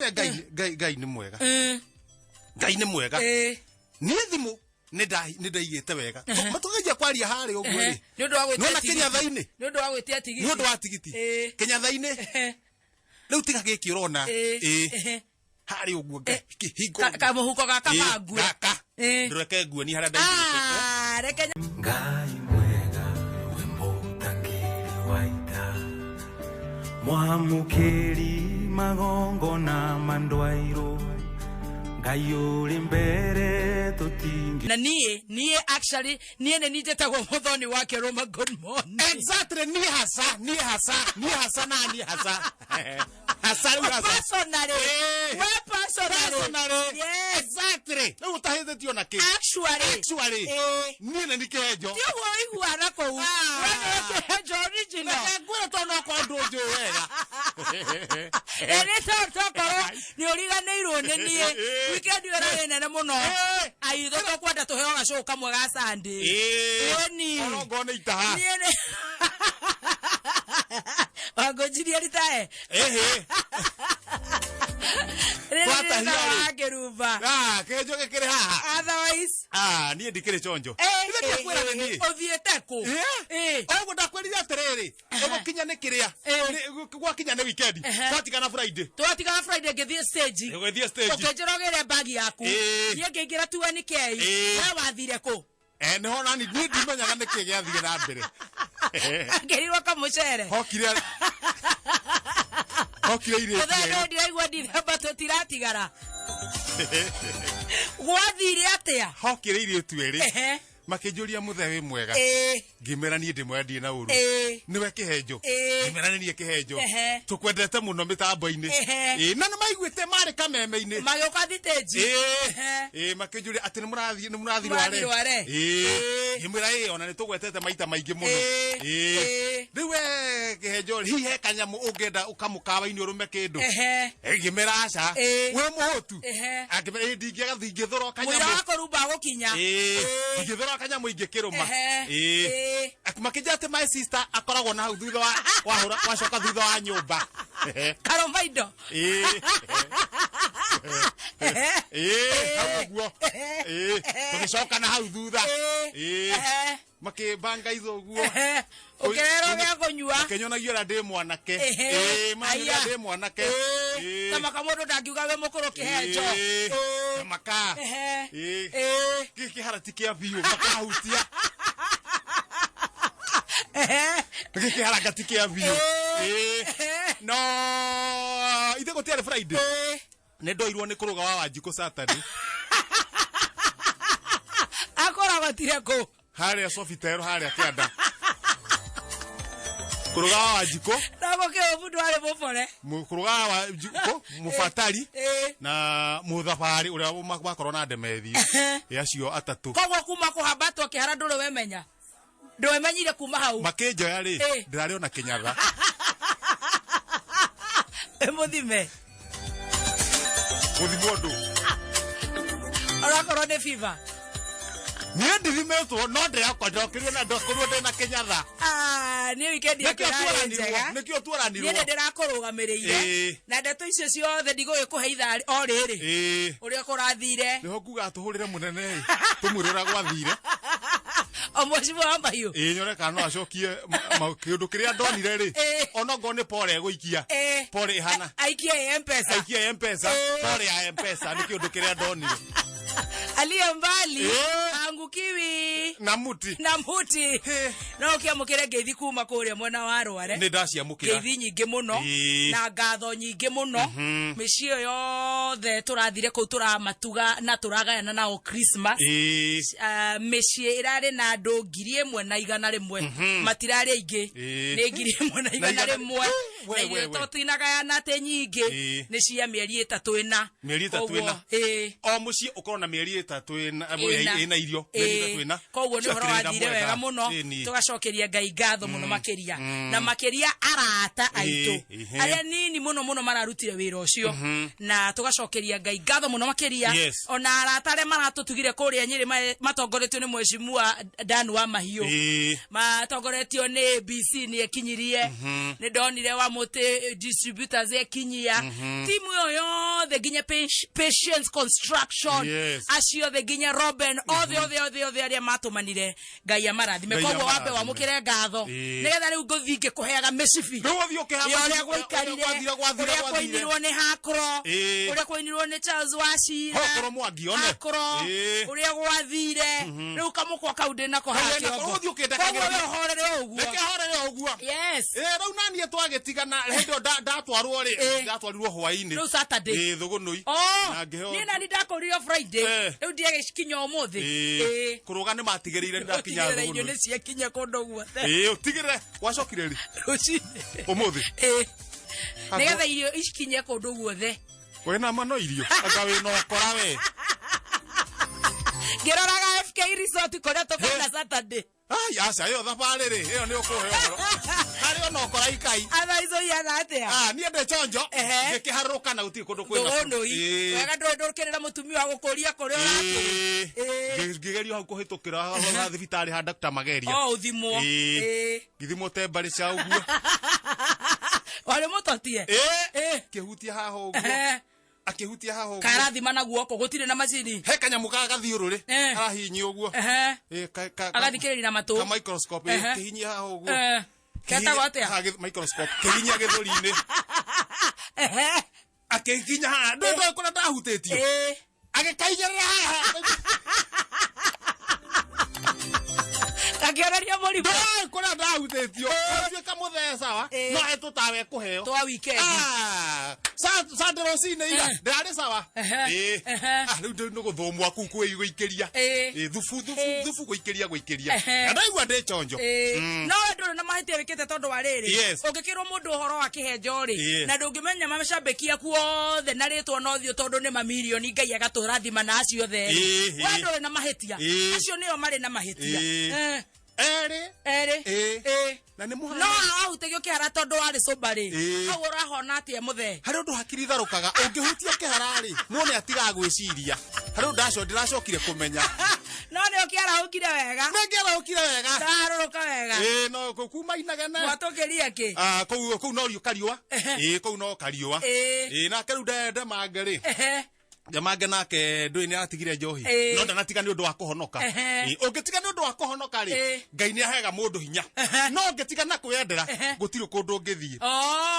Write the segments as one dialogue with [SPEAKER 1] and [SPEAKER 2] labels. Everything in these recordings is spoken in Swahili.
[SPEAKER 1] Ngai ni mwega. Ngai ni mwega. Ni thimu ndaigite wega. Matugeje kwaria hari uguo ri.
[SPEAKER 2] Ni undu wa gwitia
[SPEAKER 1] tigiti. Ni
[SPEAKER 2] undu wa gwitia tigiti.
[SPEAKER 1] Ni undu wa tigiti. Kenyatha-ini. Riu tiga giki urona. Hari uguo hingo.
[SPEAKER 2] Kamuhuko gaka magu.
[SPEAKER 1] Gaka. Ndureke nguo ni haria ndaigite.
[SPEAKER 2] Reke
[SPEAKER 3] Ngai mwega we mũtangĩri waita mwamũkĩri magongo na mandwairũ Ngai ũrĩ mbere tũtingi
[SPEAKER 2] na nie actually nie ne nitetagwo muthoni wake Roma good morning.
[SPEAKER 1] Exactly ni hasa nani hasa.
[SPEAKER 2] Personally.
[SPEAKER 1] Yes. Exactly. No utahithetio na ki. Actually. Ni na nikejo.
[SPEAKER 2] Ti wo iguana ko. Wewe kejo original.
[SPEAKER 1] Ngwira to no kwa ndojo wega.
[SPEAKER 2] Ene to ni origanirwo ni nie. Weekend yora nene muno. Aitho to kwenda to heo gaco kamwe ga Sunday. Ni.
[SPEAKER 1] Ngone itaha.
[SPEAKER 2] Ni ne. Wagojiria ritae.
[SPEAKER 1] Kwata hiari.
[SPEAKER 2] Geruba.
[SPEAKER 1] Kejo gekere haha.
[SPEAKER 2] Otherwise.
[SPEAKER 1] Nie ndikire chonjo.
[SPEAKER 2] Ile kwera ni. Othiete ku.
[SPEAKER 1] Ogo ndakwirira atiriri. Ego kinya ni kiria. Gwa kinya ni weekend. Twatigana Friday.
[SPEAKER 2] Twatigana Friday ngithie stage.
[SPEAKER 1] Ngithie stage.
[SPEAKER 2] Ukenjorogere bag yaku. Nie ngingira tuwa ni kei. We wathire ku.
[SPEAKER 1] Niho nani ndimenyaga niki giathie na mbere.
[SPEAKER 2] Ngerirwo kamucere.
[SPEAKER 1] Hokire ire.
[SPEAKER 2] Muthendo ndiraigua ndithamba tutiratigara. Gwathire atia?
[SPEAKER 1] Hokire ire tweri. Makijuria muthewe mwega. Ngimera ni ndimwendi na uru. Niwe kihenjo. Ngimera ni kihenjo. Tukwendete muno mitambo-ini. Na maiguite mari kameme-ini.
[SPEAKER 2] Magioka thiteji.
[SPEAKER 1] Makijuria ati ni murathi ware. Ngimera ona ni tugwetete maita maingi muno. Riwe kihenjo hihe kanyamu ungenda ukamukawa-ini urume kindu. Ngimera aca. We muhotu. Ngimera ndingiaga thingithoro kanyamu.
[SPEAKER 2] Mwira wako rumba gukinya.
[SPEAKER 1] Ngithoro kanyamu ingikiruma. Makijate my sister akoragwo na hau thutha wa wacoka thutha wa nyumba.
[SPEAKER 2] Karomaindo.
[SPEAKER 1] Haguo. Tugicoka na hau thutha. Makibanga itho guo.
[SPEAKER 2] Ukerero gya kunyua.
[SPEAKER 1] Kenyonagio ra ndi mwanake. Manyua ndi mwanake.
[SPEAKER 2] Kama kamondo ndagiuga we mukuru kihenjo.
[SPEAKER 1] Maka. Giki harati kia biu makahutia. Giki haragati kia biu. No, ithe gutiare Friday. Ne ndoirwo ni kuruga wa Wanjiko Saturday.
[SPEAKER 2] Akora gotire ko.
[SPEAKER 1] Haria Sofitero haria kianda. Kuruga wa Wanjiko.
[SPEAKER 2] Nako ke obudu ale bofore.
[SPEAKER 1] Kuruga wa Wanjiko mufatari na muthafari uria makorwo na ndemethi. Yacio atatu.
[SPEAKER 2] Kogwo kuma kuhambatwo kihara ndure wemenya. Ndwemenyire kuma hau.
[SPEAKER 1] Makenjoya ri ndirari ona kinyatha.
[SPEAKER 2] Muthime.
[SPEAKER 1] Muthimondo.
[SPEAKER 2] Arakorwo ni fever.
[SPEAKER 1] Nie ndithimetwo no ndirakwa ndokirio na ndokorwo ndina kinyatha.
[SPEAKER 2] Ni weekend ya njega.
[SPEAKER 1] Nikio twaranirwo.
[SPEAKER 2] Ni ndirakurugamirire. Na ndeto icio ciothe ndigugikuhe itha o riri. Uria kurathire.
[SPEAKER 1] Niho kuga tuhurire munene. Tumwirira gwathire.
[SPEAKER 2] Omwecimu wa mahiu.
[SPEAKER 1] Nyore kana acokie kiundu kiria ndonire ri. Ona ngo ni pole eguikia. Pole ihana.
[SPEAKER 2] Aikia M-Pesa.
[SPEAKER 1] Aikia M-Pesa. Pole ya M-Pesa ni kiundu kiria ndonire.
[SPEAKER 2] Aliye mbali angukiwi
[SPEAKER 1] na muti
[SPEAKER 2] no ukiamukire ngeithi kuma kuria mwena wa Rware
[SPEAKER 1] ni ndaciamukira
[SPEAKER 2] ngeithi nyingi muno na ngatho nyingi muno micio yothe turathire ku turamatuga na turagayana nao Christmas micie irari na andu 1,100 matirari aingi ni 1,100 na iyo totinagayana ate nyingi ni cia mieri 3 ina
[SPEAKER 1] o mucie ukorwo na mieri 3 ina irio
[SPEAKER 2] koguo ni horo wathire wega muno tugacokeria Ngai ngatho muno makiria na makiria arata aitu aria nini muno mararutire wira ucio na tugacokeria Ngai ngatho muno makiria ona arata aria maratutugire kuria Nyeri matongoretio ni Mheshimiwa Dan wa Mahiu matongoretio ni ABC ni ekinyirie ni ndonire wa muti distributors ekinyia timu yothe nginya Patience Construction acio the nginya Robin othe aria matumanire Ngai amarathime koguo wambe wamukire ngatho nigetha riu nguthinge kuheaga micibi uria kwainirwo ni Hakro uria kwainirwo ni Charles Wachira Hakro uria gwathire riu kamukwa kaundi nako hakiongo yes
[SPEAKER 1] riu nanie twagetigana hindo ndatwarirwo hwaini
[SPEAKER 2] riu Saturday
[SPEAKER 1] thugunui
[SPEAKER 2] ni nani ndakuririo Friday riu ndiagikinya umuthi
[SPEAKER 1] kuruga ni matigirire ndakinya
[SPEAKER 2] thugunui ni ciakinya kundu guothe
[SPEAKER 1] utigire wacokire ri umuthi
[SPEAKER 2] nigetha irio ikinya kundu guothe
[SPEAKER 1] wena mano irio anga wina okora we
[SPEAKER 2] ngiroraga FK Resort kuria tukana Saturday
[SPEAKER 1] aca yo thabarĩ rĩ ĩyo nĩ ũkũhe ũhoro harĩ ona ũkora ikai
[SPEAKER 2] athaico yana atia
[SPEAKER 1] niĩ ndĩ chonjo ngĩkĩharũrũka na gũtirĩ kũndũ kwĩna
[SPEAKER 2] wega ndũrũkĩrĩra mũtumia wa gũkũria kũrĩa ũrakũrĩ
[SPEAKER 1] ngĩgerio hau kũhĩtũkĩra thibitarĩ ha Dr. Mageria
[SPEAKER 2] ũthimwo
[SPEAKER 1] ngĩthimwo tembarĩ cia ũguo
[SPEAKER 2] warĩ mũtotie
[SPEAKER 1] kĩhutia haha ũguo akihutia haho
[SPEAKER 2] karathima na guoko gutire na macini
[SPEAKER 1] he kanyamu ka gathiũrũrĩ arahinyi ũguo
[SPEAKER 2] agathikĩrĩria na matũ
[SPEAKER 1] ka microscope kĩhinyia haho ũguo
[SPEAKER 2] ketagwo atia
[SPEAKER 1] microscope kĩhinyia gĩthũri-inĩ akĩhinya haha ndũĩ kũrĩa ndahutĩtio agĩkainyĩrĩra haha
[SPEAKER 2] akĩoneria mũrimũ
[SPEAKER 1] kũrĩa ndahutĩtio ũtuĩka mũtheca wa no etũtawe kũheo
[SPEAKER 2] twa weekend
[SPEAKER 1] Sunday rũcinĩ ira ndarĩ sawa rĩu nĩ gũthũmwa kũu gũikĩria thubu gũikĩria na ndaigua ndĩ chonjo
[SPEAKER 2] no ndũrĩ na mahĩtia wĩkĩte tondũ wa rĩrĩ ũngĩkĩrwo mũndũ ũhoro wa kĩhenjo rĩ na ndũngĩmenya macambĩki aku othe na rĩtwa na ũthiũ tondũ nĩ mamirioni Ngai agatũrathima na acio othe we ndũrĩ na mahĩtia acio nĩo marĩ na mahĩtia
[SPEAKER 1] na nĩ
[SPEAKER 2] no ahutegio kĩhara tondũ warĩ soba rĩ hau ũrahona atĩa mũthee
[SPEAKER 1] harĩ ũndũ hakiri tharũkaga ũngĩhutia kĩhara rĩ mũndũ atiga gwĩciria harĩ ũndũ ndĩracokire kũmenya
[SPEAKER 2] no nĩ ũkĩarahũkire wega
[SPEAKER 1] nĩngĩarahũkire wega
[SPEAKER 2] ndarũrũka wega
[SPEAKER 1] no kuma inegene
[SPEAKER 2] gwatũkĩria kĩ
[SPEAKER 1] kũu no rio kariũa kũu no kariũa nake rĩu ndemange rĩ Jamange nake ndũĩ nĩ atigire njohi no ndanatiga nĩ ũndũ wa kũhonoka ũngĩtiga nĩ ũndũ wa kũhonoka rĩ Ngai nĩ aheaga mũndũ hinya no ũngĩtiga na kwendera gũtirĩ kũndũ ũngĩthiĩ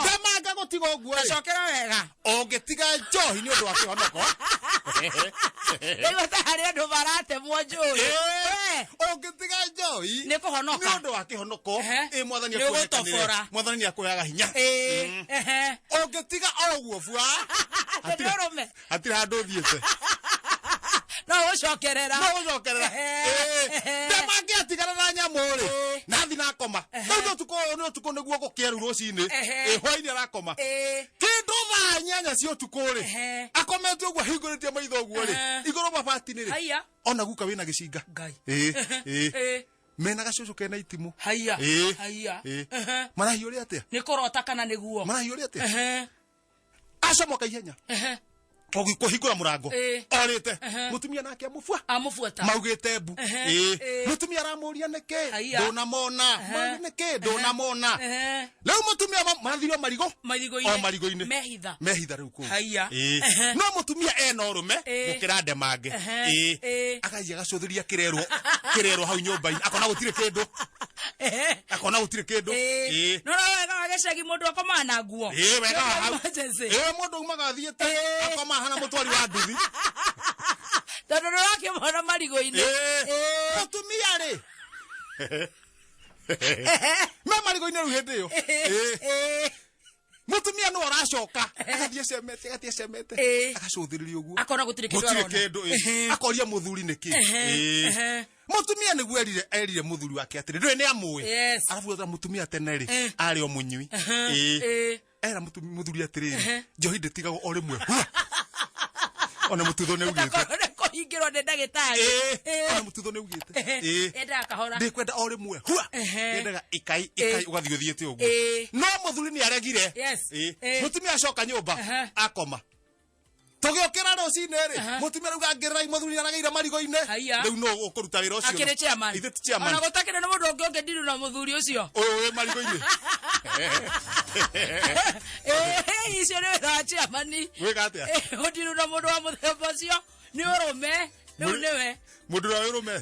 [SPEAKER 1] Jamange gũtiga ũguo
[SPEAKER 2] cokera wega
[SPEAKER 1] ũngĩtiga njohi nĩ ũndũ wa kĩhonoko
[SPEAKER 2] rĩu ta harĩ andũ maratemwo njũĩ
[SPEAKER 1] ũngĩtiga njohi
[SPEAKER 2] nĩ kũhonoka
[SPEAKER 1] nĩ ũndũ wa kĩhonoko mwathani nĩ akũheaga hinya ũngĩtiga o ũguo bua hatirĩ handũ ũthiĩte
[SPEAKER 2] no ũcokerera
[SPEAKER 1] Jamange atigana na nyamũ rĩ nathi na koma nĩ ũtukũ nĩguo gũkĩeru rũcinĩ hwainĩ arakoma kĩndũ thaa 8 cia ũtukũ rĩ akomete ũguo ahingũrĩtie maitho ũguo rĩ igũrũ mabati-inĩ rĩ ona guka wĩna gĩcinga mena gacucu kena itimũ marahiũria atĩa
[SPEAKER 2] nĩ kũrota kana nĩguo
[SPEAKER 1] marahiũria atĩa acomoka ihenya kũhingũra mũrango orĩte mũtumia nake
[SPEAKER 2] amũbuata
[SPEAKER 1] maugĩte mbu mũtumia aramũria nĩkĩ ndũnamona nĩkĩ ndũnamona rĩu mũtumia mathirwo marigũ-inĩ mehitha rĩu kũu no mũtumia ena ũrũme gũkĩra Ndemange akagia agacũthĩria kĩrerwo hau nyũmba-inĩ akona gũtirĩ kĩndũ
[SPEAKER 2] no wega wa gĩcagi mũndũ akomaga na nguo
[SPEAKER 1] wega hau mũndũ umaga athiĩte akomaga hana mũtwari wa nduthi
[SPEAKER 2] tondũ nĩũrakĩmona marigũ-inĩ
[SPEAKER 1] mũtumia rĩ me marigũ-inĩ rĩu hĩndĩ ĩyo mũtumia no aracoka agathiĩ cemete agacũthĩrĩria ũguo
[SPEAKER 2] akona gũtirĩ
[SPEAKER 1] kĩndũ akoria mũthuri nĩkĩ mũtumia nĩguo erire mũthuri wake atĩrĩ ndũĩ nĩ amũĩ arabu mũtumia tene rĩ arĩ o mũnyui era mũthuri atĩrĩrĩ njohi ndĩtigagwo o rĩmwe ona mũtutho nĩ ugĩte
[SPEAKER 2] hingirwo nĩ ndagĩtarĩ
[SPEAKER 1] ona mũtutho nĩ ugĩte
[SPEAKER 2] endaga kahora
[SPEAKER 1] ndikwenda o rĩmwe hua endaga ikai ũgathiĩ ũthiĩte ũguo no mũthuri nĩ aregire mũtumia acoka nyũmba akoma tũgĩokĩra rũcinĩ rĩ mũtumia rauga ngĩrĩrai mũthuri arageire marigo-inĩ rĩu no ũkũruta wĩra ũcio
[SPEAKER 2] akĩrĩ chairman
[SPEAKER 1] ithe ti chairman
[SPEAKER 2] ona gũtakĩrĩ na mũndũ ũngĩ ũngĩndiru na mũthuri ũcio
[SPEAKER 1] ũyũ wĩ marigo-inĩ
[SPEAKER 2] icio nĩ wĩra wa chairman
[SPEAKER 1] gwĩka atĩa
[SPEAKER 2] ũndiru na mũndũ wa mũthemba ũcio nĩ ũrũme rĩu nĩwe
[SPEAKER 1] mũndũ wa ũrũme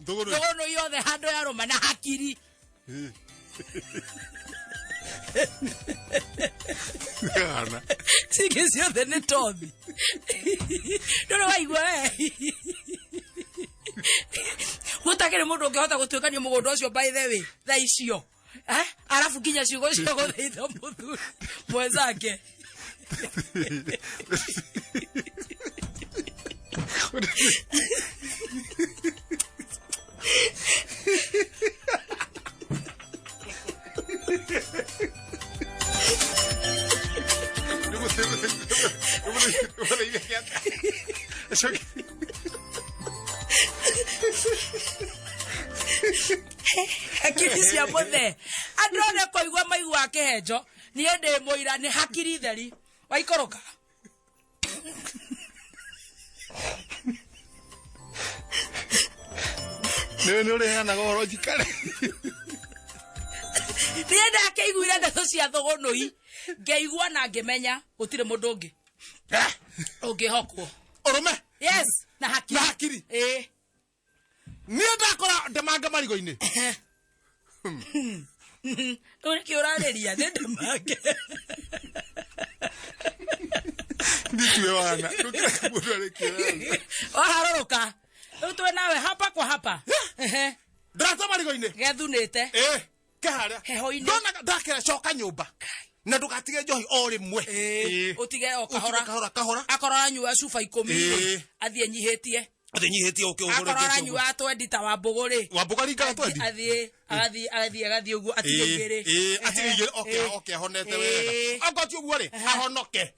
[SPEAKER 2] thũgũnũ yothe handũ ya rũma na hakiri Sige ciothe nĩ tothi ndũrĩ waigua gũtakĩrĩ mũndũ ũngĩhota gũtuĩkania mũgũnda ũcio by the way thaa icio arabu nginya ciugo cio gũthaitha mũthuri mwenzake hakiri cia mũthe andũ othe kũigua maigua kĩhenjo niĩ ndĩ mũira nĩ hakiri theri waikũrũka
[SPEAKER 1] nĩ ũrĩheanaga ũhoro njikare
[SPEAKER 2] niĩ ndakĩiguire ndeto cia thũgũnũi ngeigua na ngĩmenya gũtirĩ mũndũ ũngĩ ũngĩhokwo
[SPEAKER 1] ũrũme
[SPEAKER 2] yes na hakiri
[SPEAKER 1] niĩ ndakora ndemanga marigo-inĩ
[SPEAKER 2] ũrĩkĩ ũrarĩria nĩ ndemanga
[SPEAKER 1] nditue wana ndũkĩreka mũndũ arĩkĩra
[SPEAKER 2] waharũrũka rĩu twĩ nawe hapa kwa hapa
[SPEAKER 1] ndarata marigo-inĩ
[SPEAKER 2] gethunĩte
[SPEAKER 1] kĩharĩa
[SPEAKER 2] heho-inĩ
[SPEAKER 1] ndona ndakĩra coka nyũmba na ndũgatige njohi o rĩmwe
[SPEAKER 2] ũtige o kahora
[SPEAKER 1] kahora
[SPEAKER 2] akorwo aranyua cuba 10 athiĩ anyihĩtie akorwo aranyua 20 ta Wambũgũ
[SPEAKER 1] Wambũgũ aringaga 20
[SPEAKER 2] agathiĩ ũguo atige igĩrĩ
[SPEAKER 1] okay ahonete wega angoti ũguo rĩ ahonoke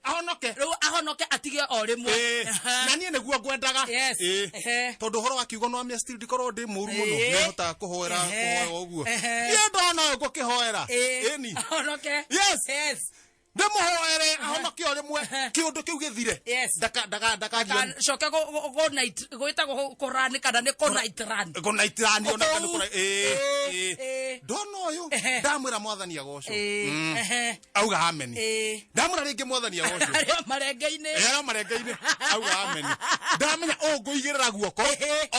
[SPEAKER 1] ahonoke
[SPEAKER 2] rĩu ahonoke atige o rĩmwe
[SPEAKER 1] na niĩ nĩguo ngwendaga tondũ ũhoro wa kiugo no amia still ndikorwo ndĩ mũru mũno nĩhotaga kũhoera ũguo niĩ ndona ngũkĩhoera ĩni
[SPEAKER 2] ahonoke
[SPEAKER 1] yes ndĩmũhoere ahonoke o rĩmwe kĩũndũ kĩu gĩthire
[SPEAKER 2] coke gwĩtagwo kũrani kana nĩ kũnaitrani
[SPEAKER 1] ona kana ndona ũyũ ndamwĩra mwathani agocwo auga ameni ndamwĩra rĩngĩ mwathani agocwo
[SPEAKER 2] arĩa marenga-inĩ
[SPEAKER 1] auga ameni ndamenya ngũigĩrĩra guoko o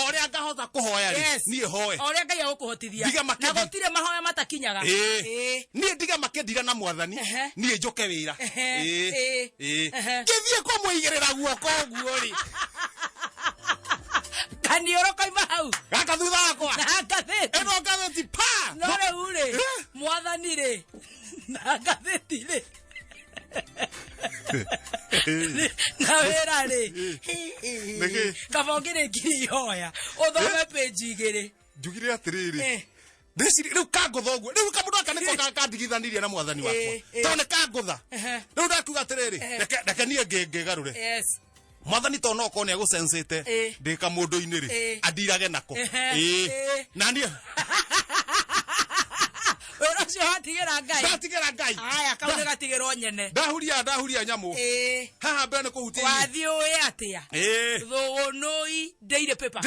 [SPEAKER 1] ũrĩa ngahota kũhoya rĩ niĩ hoe
[SPEAKER 2] o ũrĩa Ngai agũkũhotithia na gũtirĩ mahoya matakinyaga
[SPEAKER 1] niĩ ndiga makĩndiga na mwathani niĩ njoke wĩra ngĩthiĩ kũmũigĩrĩra guoko ũguo rĩ
[SPEAKER 2] kaniũrũ koima hau
[SPEAKER 1] gaka thutha wakwa
[SPEAKER 2] na ngathĩti
[SPEAKER 1] ĩno ngathĩti pa
[SPEAKER 2] no rĩu rĩ mwathani rĩ na ngathĩti rĩ na wĩra rĩ kaba ũngĩrĩkire ihoya ũthome page 2
[SPEAKER 1] njugire atĩrĩrĩ ndĩciri rĩu kangũtha ũguo rĩu kamũndũ aka nĩko kandigithanirie na mwathani wakwa tondũ nĩ kangũtha rĩu ndakiuga atĩrĩrĩ reke niĩ ngĩgarũre mwathani tondũ no okorwo nĩ egũcensĩte ndĩ kamũndũ-inĩ rĩ andirage nako na niĩ
[SPEAKER 2] ũcio watigĩra Ngai aya kau nĩ gatigĩrwo nyene
[SPEAKER 1] ndahuria nyamũ haha mbere nĩ kũhutia
[SPEAKER 2] wathiĩ ũĩ atĩa thũgũnũi daily paper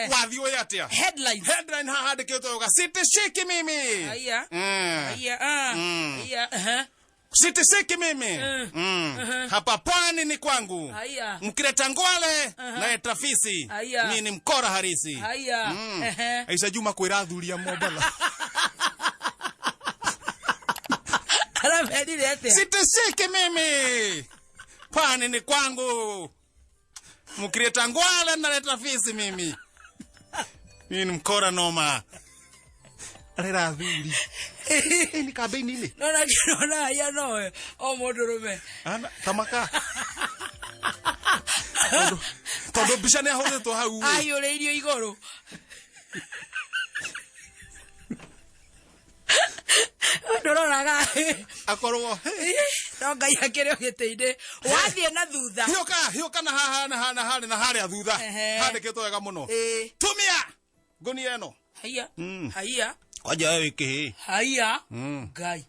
[SPEAKER 2] wathiĩ ũĩ atĩa headline
[SPEAKER 1] haha handĩkĩtwo yoga sitishiki mimi sitishiki mimi hapa pwani ni kwangu mkileta ngwale na trafisi mimi ni mkora harisi Aisha Juma kwĩra athuria Mombatha sitishiki mimi pwani ni kwangu mkileta ngwale na trafisi mimi ni mkora noma arera athuri ni kambeini-inĩ
[SPEAKER 2] nona ya no o mũndũrũme
[SPEAKER 1] tamaka tondũ mbica nĩ ahũrĩtwo hau
[SPEAKER 2] ahiũrĩirio igũrũ ndororaga
[SPEAKER 1] akorwo
[SPEAKER 2] no ngai akire gitinde wathie na thutha
[SPEAKER 1] hioka na haha na haria thutha handikitwo wega muno tumia ngonia eno
[SPEAKER 2] haiya
[SPEAKER 1] kwanja wewe wiki
[SPEAKER 2] haiya ngai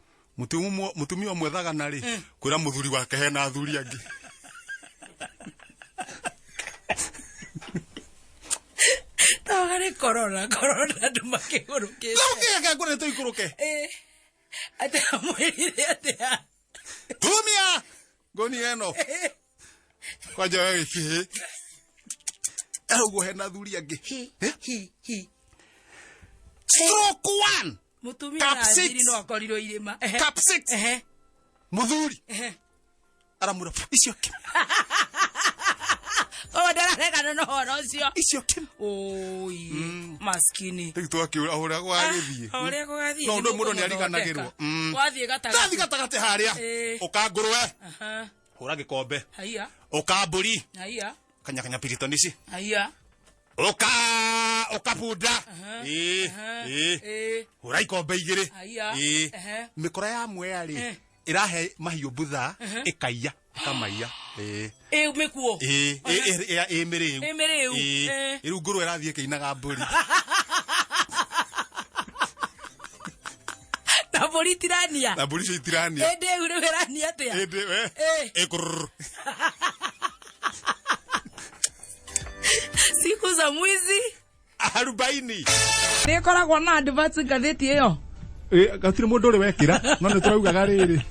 [SPEAKER 1] mutumia mwethaga na ri kwira muthuri wake hena athuri angi
[SPEAKER 2] tawari corona ndumakiguruke
[SPEAKER 1] Loke ngore to ikuruke
[SPEAKER 2] ate mwirire ate
[SPEAKER 1] tumia ngonia eno kwanja wewe wiki ugo hena athuri angi stroke 1
[SPEAKER 2] mutumia na thiri no akorirwo irima
[SPEAKER 1] cap 6 muthuri aramura icio kim
[SPEAKER 2] ndararega no horo cio
[SPEAKER 1] icio kim
[SPEAKER 2] oi maskini
[SPEAKER 1] titu akiura hora gwagithie
[SPEAKER 2] hora gwagathie
[SPEAKER 1] no ndo mundo ni ariganagirwo
[SPEAKER 2] wathie
[SPEAKER 1] gatagate haria ukangurwe hora gikombe
[SPEAKER 2] haiya
[SPEAKER 1] ukamburi
[SPEAKER 2] haiya
[SPEAKER 1] kanya pirito nici
[SPEAKER 2] haiya
[SPEAKER 1] ukapunda hora ikombe igiri mikora ya mweri irahe mahiu butha ikaiya kamaiya
[SPEAKER 2] mikuo
[SPEAKER 1] miriu iru nguru irathie kiinaga mburi
[SPEAKER 2] na mburi tirania
[SPEAKER 1] ende
[SPEAKER 2] ure werania atia
[SPEAKER 1] ende we ekur
[SPEAKER 2] siku za mwizi
[SPEAKER 1] 40
[SPEAKER 2] nikoragwo na advance ngatheti iyo
[SPEAKER 1] gatire mundu uri wekira no ni turaugaga riri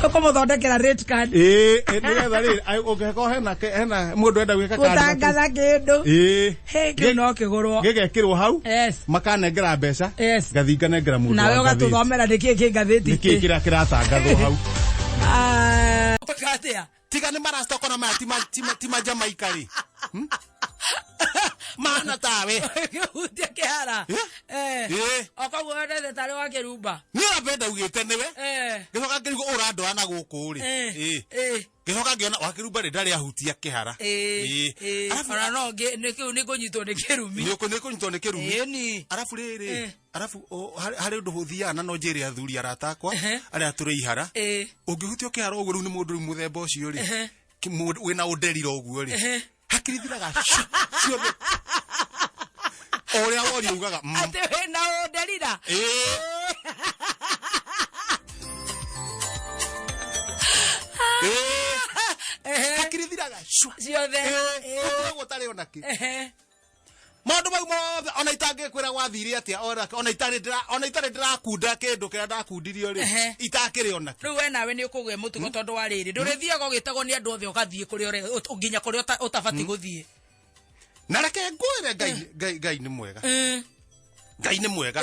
[SPEAKER 2] toko muthondekera rate card
[SPEAKER 1] nigetha riri ungeko hena mundu enda gwika card
[SPEAKER 2] utangatha kindu he no kigurwo
[SPEAKER 1] gigekirwo hau makanengera mbeca ngathinga nengera mundu
[SPEAKER 2] nawe ugatuthomera niki kingatheti
[SPEAKER 1] niki kiratangathwo hau
[SPEAKER 2] katia
[SPEAKER 1] tiga ni marasta kona ma Jamaica ri mana tawe
[SPEAKER 2] utia kihara okagwo wendete tari wa kirumba
[SPEAKER 1] ni urapenda ugite niwe gicoka ngirigo urandoa na guku ri gicoka ngiona wa kirumba ri ndari ahutia kihara
[SPEAKER 2] ara no ni kunyitwo ni kirumi
[SPEAKER 1] ni kunyitwo ni kirumi arafu riri arafu hari undu huthia na no njiri athuri aratakwa ari aturi ihara ungihutio kihara ugu ru ni mundu muthemba ucio ri wina uderiro uguo ri hakirithiraga ciothe oria wori ugaga
[SPEAKER 2] ate wina uderira
[SPEAKER 1] hakirithiraga
[SPEAKER 2] ciothe
[SPEAKER 1] gutari onaki maundu mau mothe ona itange kwira gwathire atia ona itari ndirakunda kindu kira ndakundirio ri itakiri onaki
[SPEAKER 2] riu we nawe ni ukugwe mutugo tondu wa riri ndurithiaga ugitagwo ni andu othe ugathie kuri ore nginya kuri utabati guthie
[SPEAKER 1] na reke ngwire ngai ni mwega ngai ni mwega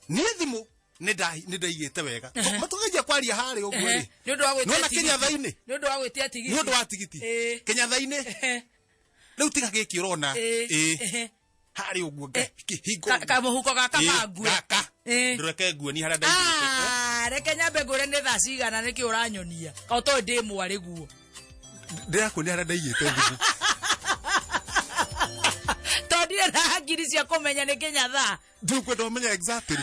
[SPEAKER 1] ni thimu ni ndaigite wega matugeje kwaria hari uguo ri
[SPEAKER 2] ni undu wa gwitia
[SPEAKER 1] no Kenya thaini
[SPEAKER 2] ni undu wa gwitia tigiti
[SPEAKER 1] ni undu wa tigiti Kenya thaini riu tiga giki urona hari uguo hingo
[SPEAKER 2] kamuhuko gaka magu
[SPEAKER 1] gaka ndureke nguo ni haria ndaigite
[SPEAKER 2] reke nyambe ngure ni thaa cigana niki uranyonia ka to ndi mwari guo
[SPEAKER 1] ndirakuonia haria ndaigite nguo
[SPEAKER 2] tondire na ngiri cia kumenya ni Kenya thaa
[SPEAKER 1] ndukwenda umenya exactly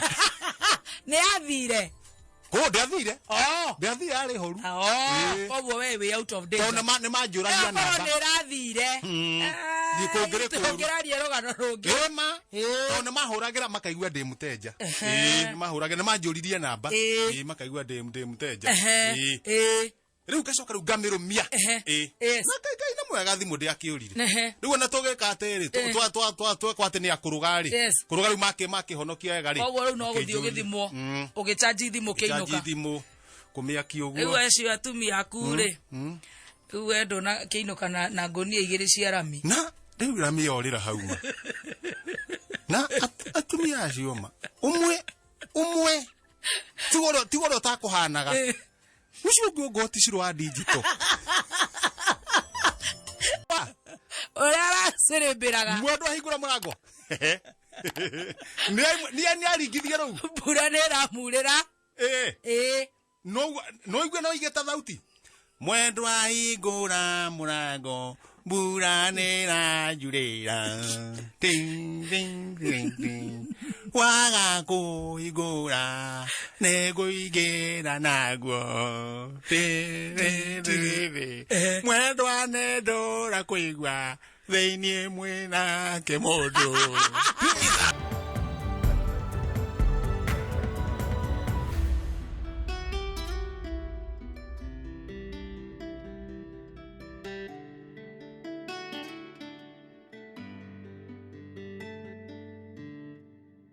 [SPEAKER 2] ni athire
[SPEAKER 1] ko ndathire ndathire ari horu
[SPEAKER 2] koguo we we out of danger
[SPEAKER 1] tona ni manjuragia namba
[SPEAKER 2] ni rathire
[SPEAKER 1] ndikongere ko
[SPEAKER 2] ngirarie rogano rungi
[SPEAKER 1] tona mahuragira makaigua ndi muteja mahuragira manjuririe namba makaigua ndi muteja riu gacoka riu ngamirumia na kai na mwega thimu ndi akiurire riu ona tugeka atiri twate ni akuruga ri kuruga riu make honokia wega ri
[SPEAKER 2] koguo riu no guthio githimo ugicharge thimu kiinuka
[SPEAKER 1] thimu kumiaki uguo
[SPEAKER 2] riu acio atumia aku ri riu endo na kiinuka na ngonia igiri cia rami
[SPEAKER 1] na riu rami yorira hauma na atumia acio ma umwe tigoro takuhanaga ucio ngoti cirwa digital
[SPEAKER 2] ora cereberaga
[SPEAKER 1] mwandu ahingura murango ni aringithia ru
[SPEAKER 2] mbura ni ramurira
[SPEAKER 1] no igwe no igeta thauti mwendu ahingura murango burane na jurera ding ding ding ding waga ko igora nego igera nagwo mwendo anedora kuigwa thĩinĩ mwĩna kĩmondo